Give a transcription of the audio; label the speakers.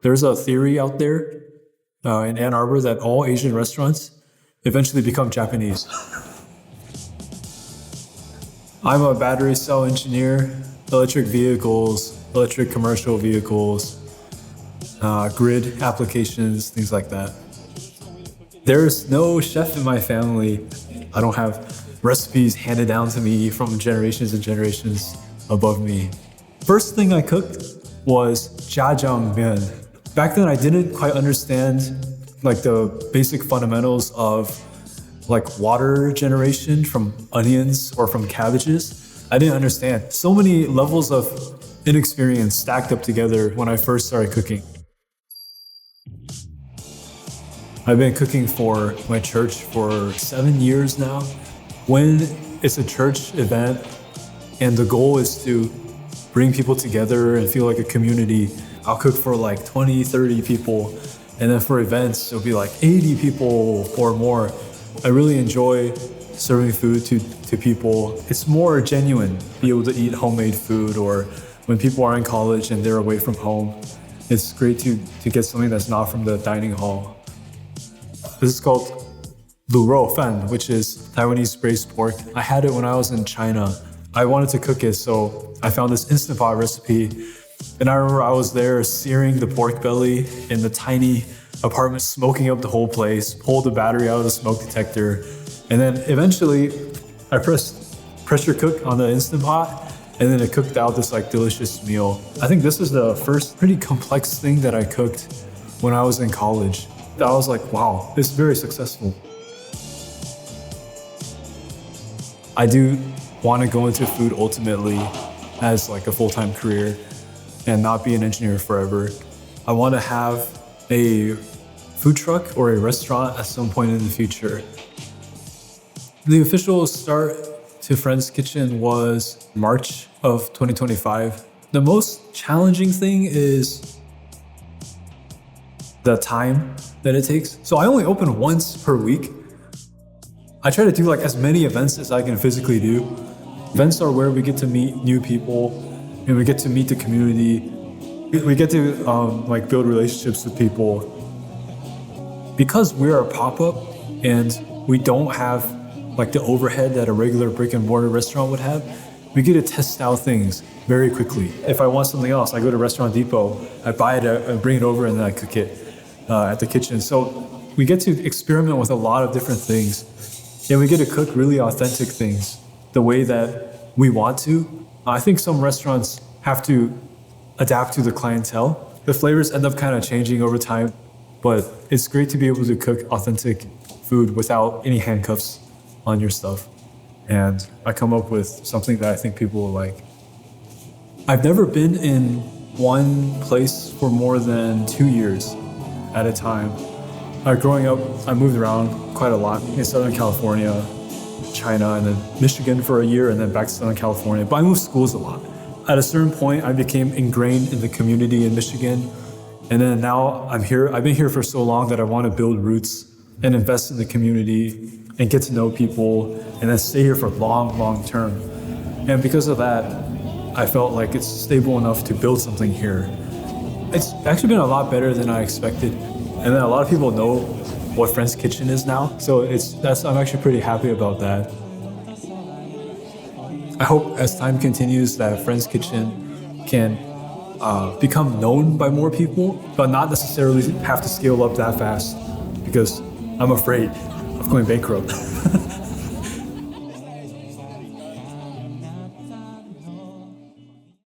Speaker 1: There's a theory out there in Ann Arbor that all Asian restaurants eventually become Japanese. I'm a battery cell engineer, electric vehicles, electric commercial vehicles, grid applications, things like that. There's no chef in my family. I don't have recipes handed down to me from generations and generations above me. First thing I cooked was jjajangmyeon. Back then I didn't quite understand like the basic fundamentals of like water generation from onions or from cabbages. I didn't understand. So many levels of inexperience stacked up together when I first started cooking. I've been cooking for my church for 7 years now. When it's a church event and the goal is to bring people together and feel like a community, I'll cook for like 20, 30 people. And then for events, it'll be like 80 people or more. I really enjoy serving food to people. It's more genuine, be able to eat homemade food, or when people are in college and they're away from home, it's great to get something that's not from the dining hall. This is called Lu Rou Fan, which is Taiwanese braised pork. I had it when I was in China. I wanted to cook it, so I found this Instant Pot recipe. And I remember I was there searing the pork belly in the tiny apartment, smoking up the whole place, pulled the battery out of the smoke detector. And then eventually I pressed pressure cook on the Instant Pot, and then it cooked out this like delicious meal. I think this is the first pretty complex thing that I cooked when I was in college. I was like, wow, it's very successful. I do want to go into food ultimately as like a full-time career and not be an engineer forever. I want to have a food truck or a restaurant at some point in the future. The official start to Friend's Kitchen was March of 2025. The most challenging thing is the time that it takes. So I only open once per week. I try to do like as many events as I can physically do. Events are where we get to meet new people and we get to meet the community. We get to like build relationships with people. Because we're a pop-up and we don't have like the overhead that a regular brick and mortar restaurant would have, we get to test out things very quickly. If I want something else, I go to Restaurant Depot, I buy it, I bring it over, and then I cook it at the kitchen. So we get to experiment with a lot of different things. And we get to cook really authentic things the way that we want to. I think some restaurants have to adapt to the clientele. The flavors end up kind of changing over time, but it's great to be able to cook authentic food without any handcuffs on your stuff. And I come up with something that I think people will like. I've never been in one place for more than 2 years at a time. Growing up, I moved around quite a lot in Southern California, China, and then Michigan for a year, and then back to Southern California. But I moved schools a lot. At a certain point, I became ingrained in the community in Michigan. And then now I'm here. I've been here for so long that I want to build roots and invest in the community and get to know people and then stay here for long, long term. And because of that, I felt like it's stable enough to build something here. It's actually been a lot better than I expected. And then a lot of people know what Friend's Kitchen is now. So I'm actually pretty happy about that. I hope as time continues that Friend's Kitchen can become known by more people, but not necessarily have to scale up that fast because I'm afraid of going bankrupt.